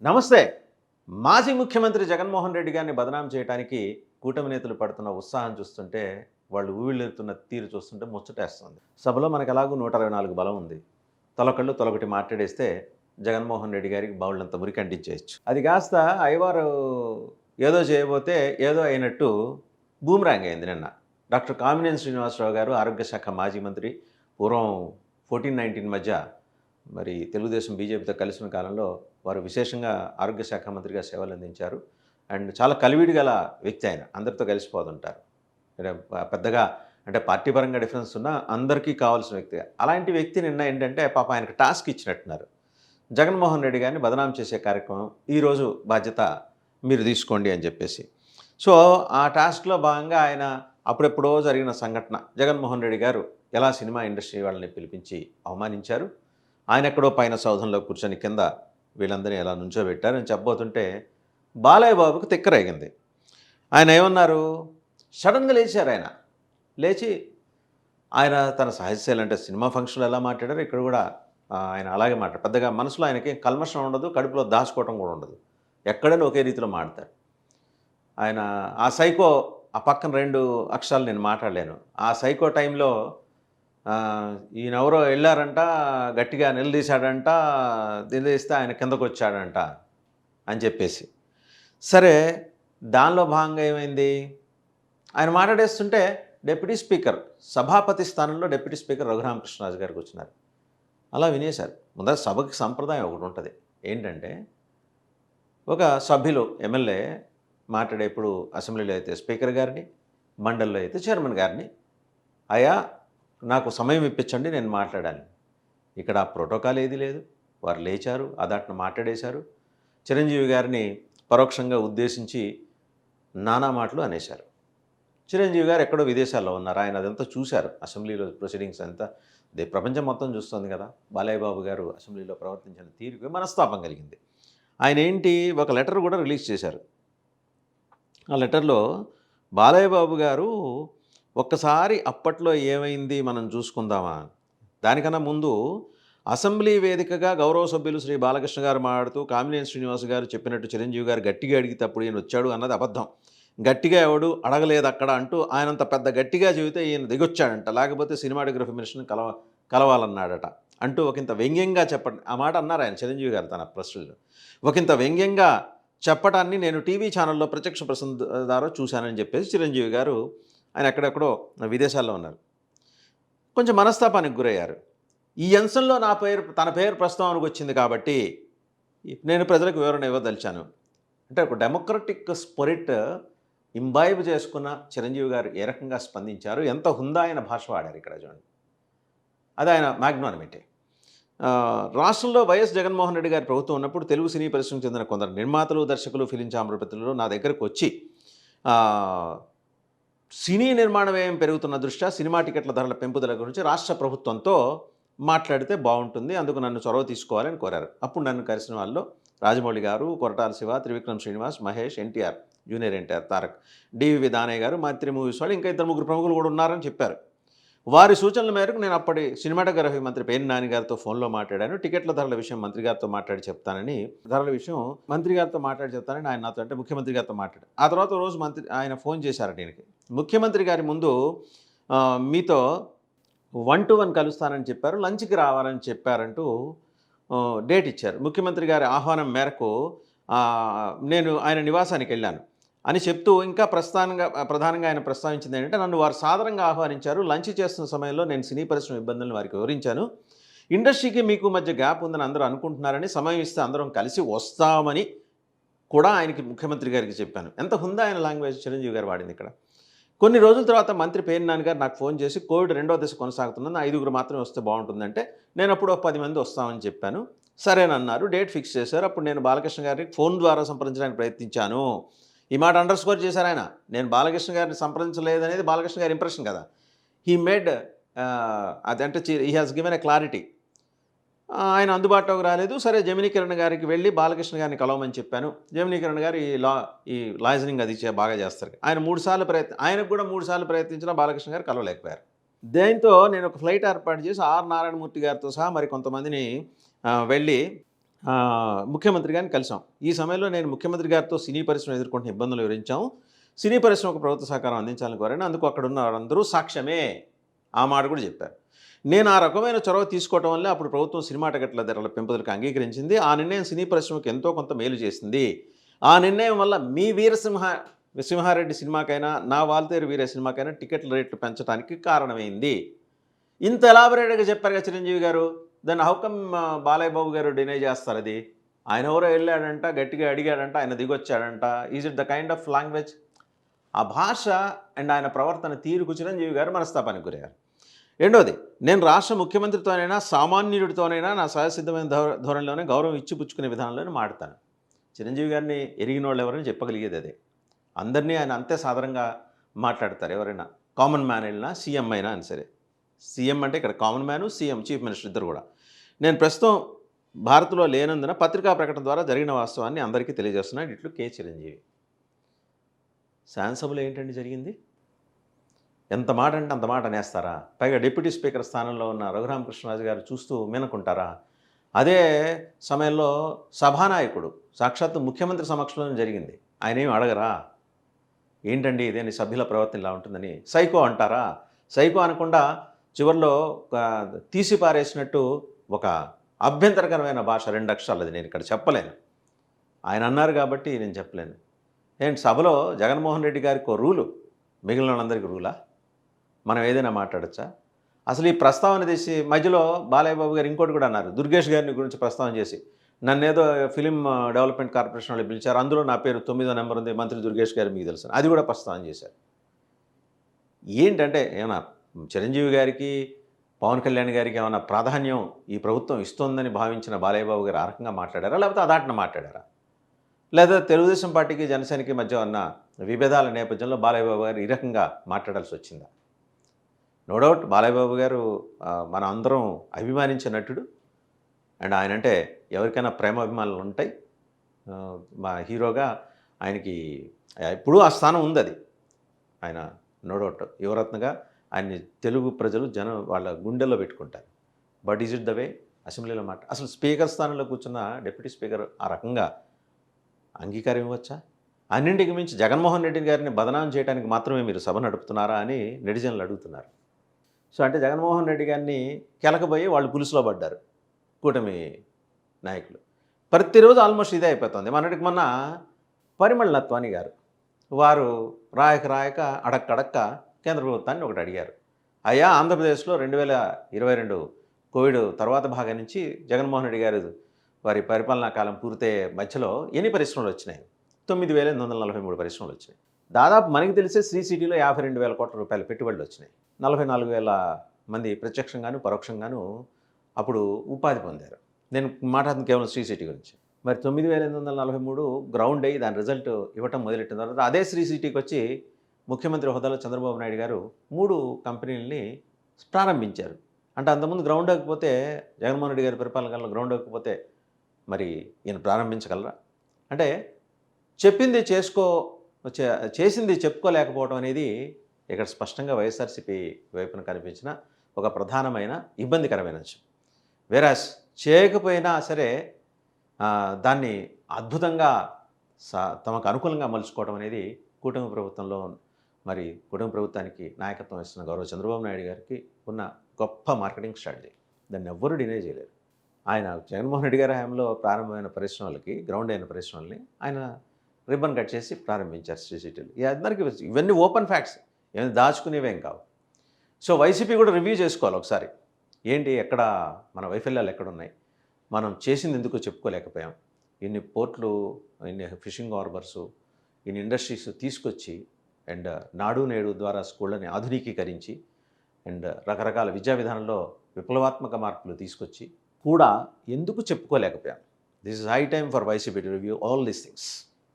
నమస్తే. మాజీ ముఖ్యమంత్రి జగన్మోహన్ రెడ్డి గారిని బదనాం చేయడానికి కూటమి నేతలు పడుతున్న ఉత్సాహం చూస్తుంటే, వాళ్ళు ఊవిళ్ళూరుతున్న తీరు చూస్తుంటే ముచ్చటేస్తుంది. సభలో మనకెలాగూ 124 బలం ఉంది. తలొకళ్ళు తలొకటి మాట్లాడేస్తే జగన్మోహన్ రెడ్డి గారికి బౌళ్ళంత మురికి అంటించేయొచ్చు. అది కాస్త అయ్యవారు ఏదో చేయబోతే ఏదో అయినట్టు బూమరాంగ్ అయింది నిన్న. డాక్టర్ కామినేని శ్రీనివాసరావు గారు ఆరోగ్య శాఖ మాజీ మంత్రి. పూర్వం 14, 19 మధ్య మరి తెలుగుదేశం బీజేపీతో కలిసిన కాలంలో వారు విశేషంగా ఆరోగ్య శాఖ మంత్రిగా సేవలు అందించారు. అండ్ చాలా కలివిడి గల వ్యక్తి ఆయన. అందరితో కలిసిపోతుంటారు. పెద్దగా అంటే పార్టీ పరంగా డిఫరెన్స్ ఉన్నా అందరికీ కావాల్సిన వ్యక్తిగా. అలాంటి వ్యక్తి నిన్న ఏంటంటే పాపం ఆయనకు టాస్క్ ఇచ్చినట్టున్నారు. జగన్మోహన్ రెడ్డి గారిని బదనాం చేసే కార్యక్రమం ఈరోజు బాధ్యత మీరు తీసుకోండి అని చెప్పేసి. సో ఆ టాస్క్లో భాగంగా ఆయన అప్పుడెప్పుడో జరిగిన సంఘటన, జగన్మోహన్ రెడ్డి గారు ఎలా సినిమా ఇండస్ట్రీ వాళ్ళని పిలిపించి అవమానించారు, ఆయన ఎక్కడో పైన సౌధంలో కూర్చొని కింద వీళ్ళందరినీ ఎలా నుంచోబెట్టారు అని చెప్పబోతుంటే బాలయ్య బాబుకి తిక్కరేగింది. ఆయన ఏమన్నారు, సడన్గా లేచారు. ఆయన లేచి ఆయన తన సాహిత్యాలు అంటే సినిమా ఫంక్షన్లో ఎలా మాట్లాడారు ఇక్కడ కూడా ఆయన అలాగే మాట్లాడారు. పెద్దగా మనసులో ఆయనకి కల్మషం ఉండదు, కడుపులో దాచుకోవటం కూడా ఉండదు. ఎక్కడైనా ఒకే రీతిలో మాడతారు ఆయన. ఆ సైకో ఆ పక్కన 2 అక్షరాలు నేను మాట్లాడలేను. ఆ సైకో టైంలో ఈయనెవరో వెళ్ళారంట, గట్టిగా నిలదీశాడంట, నిలదీస్తే ఆయన కిందకు వచ్చాడంట అని చెప్పేసి. సరే దానిలో భాగంగా ఏమైంది, ఆయన మాట్లాడేస్తుంటే డిప్యూటీ స్పీకర్, సభాపతి స్థానంలో డిప్యూటీ స్పీకర్ రఘురామకృష్ణరాజు గారికి వచ్చినారు. అలా వినేశారు. ముందర సభకి సంప్రదాయం ఒకటి ఉంటుంది. ఏంటంటే ఒక సభ్యులు ఎమ్మెల్యే మాట్లాడేప్పుడు అసెంబ్లీలో అయితే స్పీకర్ గారిని, మండలిలో అయితే చైర్మన్ గారిని, అయా నాకు సమయం ఇప్పించండి నేను మాట్లాడాలి. ఇక్కడ ప్రోటోకాల్ ఏది లేదు. వారు లేచారు, అదాట్ను మాట్లాడేశారు. చిరంజీవి గారిని పరోక్షంగా ఉద్దేశించి నానా మాటలు అనేశారు. చిరంజీవి గారు ఎక్కడో విదేశాల్లో ఉన్నారు. ఆయన అదంతా చూశారు. అసెంబ్లీలో ప్రొసీడింగ్స్ అంతా ప్రపంచం మొత్తం చూస్తుంది కదా. బాలయ్య బాబు గారు అసెంబ్లీలో ప్రవర్తించిన తీరుకు మనస్తాపం కలిగింది. ఆయన ఏంటి ఒక లెటర్ కూడా రిలీజ్ చేశారు. ఆ లెటర్లో బాలయ్య బాబు గారు ఒక్కసారి అప్పట్లో ఏమైంది మనం చూసుకుందామా, దానికన్నా ముందు అసెంబ్లీ వేదికగా గౌరవ సభ్యులు శ్రీ బాలకృష్ణ గారు మాట్లాడుతూ కామినేని శ్రీనివాస్ గారు చెప్పినట్టు చిరంజీవి గారు గట్టిగా అడిగితే అప్పుడు ఈయన వచ్చాడు అన్నది అబద్ధం. గట్టిగా ఎవడు అడగలేదు అక్కడ అంటూ ఆయనంత పెద్ద గట్టిగా చెబితే ఈయన దిగొచ్చాడంట, లేకపోతే సినిమాటోగ్రఫీ మినిస్టర్ని కలవాలన్నాడట అంటూ ఒకంత వ్యంగ్యంగా చెప్పండి ఆ మాట అన్నారు ఆయన చిరంజీవి గారు తన ప్రశ్నలు. ఒకంత వ్యంగ్యంగా చెప్పటాన్ని నేను టీవీ ఛానల్లో ప్రత్యక్ష ప్రసంగం ద్వారా చూశానని చెప్పేసి చిరంజీవి గారు, ఆయన ఎక్కడెక్కడో విదేశాల్లో ఉన్నారు, కొంచెం మనస్తాపానికి గురయ్యారు. ఈ అంశంలో తన పేరు ప్రస్తావనకు వచ్చింది కాబట్టి నేను ప్రజలకు వివరణ ఇవ్వదలిచాను. అంటే ఒక డెమోక్రటిక్ స్పిరిట్ ఇంబైబ్ చేసుకున్న చిరంజీవి గారు ఏ రకంగా స్పందించారు, ఎంత హుందాయన భాష వాడారు ఇక్కడ చూడండి. అది ఆయన మ్యాగ్నానిమిటీ. రాష్ట్రంలో వైఎస్ జగన్మోహన్ రెడ్డి గారి ప్రభుత్వం ఉన్నప్పుడు తెలుగు సినీ పరిశ్రమకు చెందిన కొందరు నిర్మాతలు, దర్శకులు, ఫిలిం ఛాంబర్ ప్రతినిధులు నా దగ్గరకు వచ్చి సినీ నిర్మాణ వ్యయం పెరుగుతున్న దృష్ట్యా సినిమా టికెట్ల ధరల పెంపుదల గురించి రాష్ట్ర ప్రభుత్వంతో మాట్లాడితే బాగుంటుంది, అందుకు నన్ను చొరవ తీసుకోవాలని కోరారు. అప్పుడు నన్ను కలిసిన వాళ్ళు రాజమౌళి గారు, కొరటాల శివ, త్రివిక్రమ్ శ్రీనివాస్, మహేష్, ఎన్టీఆర్, జూనియర్ ఎన్టీఆర్, తారక్, డివి దానయ్య గారు, మైత్రి మూవీస్ వాళ్ళు, ఇంకా 2-3 ప్రముఖులు కూడా ఉన్నారని చెప్పారు. వారి సూచనల మేరకు నేను అప్పటి సినిమాటోగ్రఫీ మంత్రి పేర్ని నాని గారితో ఫోన్లో మాట్లాడాను. టికెట్ల ధరల విషయం మంత్రి గారితో మాట్లాడి చెప్తానని, ధరల విషయం మంత్రి గారితో మాట్లాడి చెప్తానని ఆయన నాతో అంటే ముఖ్యమంత్రి గారితో మాట్లాడారు. ఆ తర్వాత రోజు ఆయన ఫోన్ చేశారు దీనికి. ముఖ్యమంత్రి గారి ముందు మీతో 1-to-1 కలుస్తానని చెప్పారు, లంచ్కి రావాలని చెప్పారంటూ డేట్ ఇచ్చారు. ముఖ్యమంత్రి గారి ఆహ్వానం మేరకు నేను ఆయన నివాసానికి వెళ్ళాను అని చెప్తూ ఇంకా ప్రధానంగా ఆయన ప్రస్తావించింది ఏంటంటే, నన్ను వారు సాదరంగా ఆహ్వానించారు. లంచ్ చేస్తున్న సమయంలో నేను సినీ పరిశ్రమ ఇబ్బందులను వారికి వివరించాను. ఇండస్ట్రీకి మీకు మధ్య గ్యాప్ ఉందని అందరూ అనుకుంటున్నారని, సమయం ఇస్తే అందరం కలిసి వస్తామని కూడా ఆయనకి ముఖ్యమంత్రి గారికి చెప్పాను. ఎంత హుందా ఆయన లాంగ్వేజ్ చిరంజీవి గారు వాడింది ఇక్కడ. కొన్ని రోజుల తర్వాత మంత్రి పేర్ని నాని గారు నాకు ఫోన్ చేసి కోవిడ్ 2వ దశ కొనసాగుతుందని 5 మాత్రమే వస్తే బాగుంటుందంటే నేను అప్పుడు 10 మంది వస్తామని చెప్పాను. సరేనన్నారు, డేట్ ఫిక్స్ చేశారు. అప్పుడు నేను బాలకృష్ణ గారికి ఫోన్ ద్వారా సంప్రదించడానికి ప్రయత్నించాను. ఈ మాట అండర్స్కోర్ చేశారు ఆయన. నేను బాలకృష్ణ గారిని సంప్రదించలేదనేది బాలకృష్ణ గారి ఇంప్రెషన్ కదా. హీ మేడ్ అదంటే he has given a clarity. ఆయన అందుబాటులోకి రాలేదు. సరే జమినీ కిరణ్ గారికి వెళ్ళి బాలకృష్ణ గారిని కలవమని చెప్పాను. జమినీ కిరణ్ గారు ఈ లాయజనింగ్ అది బాగా చేస్తారు. ఆయనకు కూడా 3 సార్లు ప్రయత్నించినా బాలకృష్ణ గారు కలవలేకపోయారు. దీంతో నేను ఒక ఫ్లైట్ ఏర్పాటు చేసి ఆర్ నారాయణమూర్తి గారితో సహా మరి కొంతమందిని వెళ్ళి ముఖ్యమంత్రి గారిని కలిసాం. ఈ సమయంలో నేను ముఖ్యమంత్రి గారితో సినీ పరిశ్రమ ఎదుర్కొంటున్న ఇబ్బందులు వివరించాము. సినీ పరిశ్రమకు ప్రభుత్వ సహకారం అందించాలని కోరాను. అందుకు అక్కడ ఉన్న వారందరూ సాక్ష్యమే. ఆ మాట కూడా చెప్పారు. నేను ఆ రకమైన చొరవ తీసుకోవడం వల్లే అప్పుడు ప్రభుత్వం సినిమా టికెట్ల ధరల పెంపుదలకు అంగీకరించింది. ఆ నిర్ణయం సినీ పరిశ్రమకు ఎంతో కొంత మేలు చేసింది. ఆ నిర్ణయం వల్ల మీ సింహారెడ్డి సినిమాకైనా, నా వాల్తేరు వీర సినిమాకైనా టికెట్ల రేట్లు పెంచడానికి కారణమైంది. ఇంత ఎలాబరేట్గా చెప్పారు కదా చిరంజీవి గారు. దాన్ని హౌకమ్ బాలయ్య బాబు గారు డినై చేస్తారు అది. ఆయన ఎవరో వెళ్ళాడంట, గట్టిగా అడిగాడంట, ఆయన దిగొచ్చాడంట. Is it the kind of language? ఆ భాష అండ్ ఆయన ప్రవర్తన తీరుకు చిరంజీవి గారు మనస్తాపానికి గురయ్యారు. రెండోది, నేను రాష్ట్ర ముఖ్యమంత్రితోనైనా సామాన్యుడితోనైనా నా సహసిద్ధమైన ధోరణిలోనే గౌరవం ఇచ్చిపుచ్చుకునే విధానంలోనే మాడతాను. చిరంజీవి గారిని ఎరిగిన వాళ్ళు ఎవరైనా చెప్పగలిగేది అదే. అందరినీ ఆయన అంతే సాధారణంగా మాట్లాడతారు. ఎవరైనా కామన్ మ్యాన్ వెళ్ళినా, సీఎం అయినా అని సరే. సీఎం అంటే ఇక్కడ common man, CM chief minister ఇద్దరు కూడా. నేను ప్రస్తుతం భారత్లో లేనందున పత్రికా ప్రకటన ద్వారా జరిగిన వాస్తవాన్ని అందరికీ తెలియజేస్తున్నాను. ఇట్లు కె చిరంజీవి. శాసనసభలో ఏంటండి జరిగింది? ఎంత మాట అంటే అంత మాట అనేస్తారా? పైగా డిప్యూటీ స్పీకర్ స్థానంలో ఉన్న రఘురామకృష్ణరాజు గారు చూస్తూ మినకుంటారా? అదే సమయంలో సభానాయకుడు సాక్షాత్తు ముఖ్యమంత్రి సమక్షంలోనే జరిగింది. ఆయన ఏమి అడగరా? ఏంటండి ఇదేని సభ్యుల ప్రవర్తన ఇలా ఉంటుందని సైకో అంటారా? సైకో అనకుండా చివరిలో తీసి పారేసినట్టు ఒక అభ్యంతరకరమైన భాష 2 అక్షరాలు. అది నేను ఇక్కడ చెప్పలేను. ఆయన అన్నారు కాబట్టి నేను చెప్పలేను. ఏంటి సభలో జగన్మోహన్ రెడ్డి గారికి ఓ రూలు, మిగిలిన వాళ్ళందరికీ రూలా? మనం ఏదైనా మాట్లాడచ్చా? అసలు ఈ ప్రస్తావన తీసి మధ్యలో బాలయ్య బాబు గారు ఇంకోటి కూడా అన్నారు. దుర్గేష్ గారిని గురించి ప్రస్తావన చేసి నన్నేదో ఫిలిం డెవలప్మెంట్ కార్పొరేషన్ వాళ్ళు పిలిచారు, అందులో నా పేరు 9వ నెంబర్ ఉంది, మంత్రి దుర్గేష్ గారు మీకు తెలుసు, అది కూడా ప్రస్తావన చేశారు. ఏంటంటే ఏమన్నా చిరంజీవి గారికి, పవన్ కళ్యాణ్ గారికి ఏమైనా ప్రాధాన్యం ఈ ప్రభుత్వం ఇస్తోందని భావించిన బాలయ్య బాబు గారు ఆ రకంగా మాట్లాడారా, లేకపోతే అదాటన మాట్లాడారా? లేదా తెలుగుదేశం పార్టీకి జనసేనకి మధ్య ఉన్న విభేదాల నేపథ్యంలో బాలయ్య బాబు గారు ఈ రకంగా మాట్లాడాల్సి వచ్చిందా? నో డౌట్ బాలయ్య బాబు గారు మన అందరం అభిమానించే నటుడు. అండ్ ఆయన అంటే ఎవరికైనా ప్రేమాభిమానాలు ఉంటాయి. మా హీరోగా ఆయనకి ఎప్పుడూ ఆ స్థానం ఉంది. అది ఆయన నో డౌట్ యువరత్నగా ఆయన్ని తెలుగు ప్రజలు జనం వాళ్ళ గుండెల్లో పెట్టుకుంటారు. But is it the way అసెంబ్లీలో మాట? అసలు స్పీకర్ స్థానంలో కూర్చున్న డిప్యూటీ స్పీకర్ ఆ రకంగా అంగీకారం ఇవ్వచ్చా? అన్నింటికి మించి జగన్మోహన్ రెడ్డి గారిని బదనాం చేయడానికి మాత్రమే మీరు సభ నడుపుతున్నారా అని నెటిజన్లు అడుగుతున్నారు. సో అంటే జగన్మోహన్ రెడ్డి గారిని కెలకబోయి వాళ్ళు పులుసులో పడ్డారు కూటమి నాయకులు. ప్రతిరోజు ఆల్మోస్ట్ ఇదే అయిపోతుంది. మొన్నటికి మొన్న పరిమళ నత్వాని గారు వారు రాయక అడక్కడక్క కేంద్ర ప్రభుత్వాన్ని ఒకటి అడిగారు. అయ్యా, ఆంధ్రప్రదేశ్లో 2022 కోవిడ్ తర్వాత భాగం నుంచి జగన్మోహన్ రెడ్డి గారు వారి పరిపాలనా కాలం పూర్తయ్యే మధ్యలో ఎన్ని పరిశ్రమలు వచ్చినాయి? 9,843 పరిశ్రమలు వచ్చినాయి. దాదాపు మనకి తెలిసే శ్రీ సిటీలో 52,000 కోట్ల రూపాయల పెట్టుబడులు వచ్చినాయి. 44,000 మంది ప్రత్యక్షంగాను పరోక్షంగాను అప్పుడు ఉపాధి పొందారు. నేను మాట్లాడుతుంది కేవలం శ్రీ సిటీ గురించి. మరి 9,843 గ్రౌండ్ అయ్యి దాని రిజల్ట్ ఇవ్వటం మొదలెట్టిన తర్వాత అదే శ్రీ సిటీకి వచ్చి ముఖ్యమంత్రి హోదాలో చంద్రబాబు నాయుడు గారు 3 కంపెనీలని ప్రారంభించారు. అంటే అంతకుముందు గ్రౌండ్ అవ్వకపోతే, జగన్మోహన్ రెడ్డి గారి పరిపాలన కాలంలో గ్రౌండ్ అవ్వకపోతే మరి ఈయన ప్రారంభించగలరా? అంటే చెప్పింది చేసింది చెప్పుకోలేకపోవడం అనేది ఇక్కడ స్పష్టంగా వైఎస్ఆర్సీపీ వైపున కనిపించిన ఒక ప్రధానమైన ఇబ్బందికరమైన అంశం. వేరాస్ చేయకపోయినా సరే దాన్ని అద్భుతంగా తమకు అనుకూలంగా మలుచుకోవడం అనేది కూటమి ప్రభుత్వంలో మరి కూటమి ప్రభుత్వానికి నాయకత్వం ఇస్తున్న గౌరవ చంద్రబాబు నాయుడు గారికి ఉన్న గొప్ప మార్కెటింగ్ స్ట్రాటజీ. దాన్ని ఎవ్వరూ డినై చేయలేరు. ఆయన జగన్మోహన్ రెడ్డి గారి హయాంలో ప్రారంభమైన పరిశ్రమలకి, గ్రౌండ్ అయిన పరిశ్రమల్ని ఆయన రిబ్బన్ కట్ చేసి ప్రారంభించారు శ్రీ సిటీలు. అందరికీ ఇవన్నీ ఓపెన్ ఫ్యాక్ట్స్, ఏమైనా దాచుకునేవేం కావు. సో వైసీపీ కూడా రివ్యూ చేసుకోవాలి ఒకసారి. ఏంటి, ఎక్కడ మన వైఫల్యాలు ఎక్కడున్నాయి, మనం చేసింది ఎందుకు చెప్పుకోలేకపోయాం, ఇన్ని పోర్ట్లు, ఇన్ని ఫిషింగ్ హార్బర్సు, ఇన్ని ఇండస్ట్రీస్ తీసుకొచ్చి అండ్ నాడు నేడు ద్వారా స్కూళ్ళని ఆధునికీకరించి అండ్ రకరకాల విద్యా విధానంలో విప్లవాత్మక మార్పులు తీసుకొచ్చి కూడా ఎందుకు చెప్పుకోలేకపోయాం? This is high time for YCP to review all these things.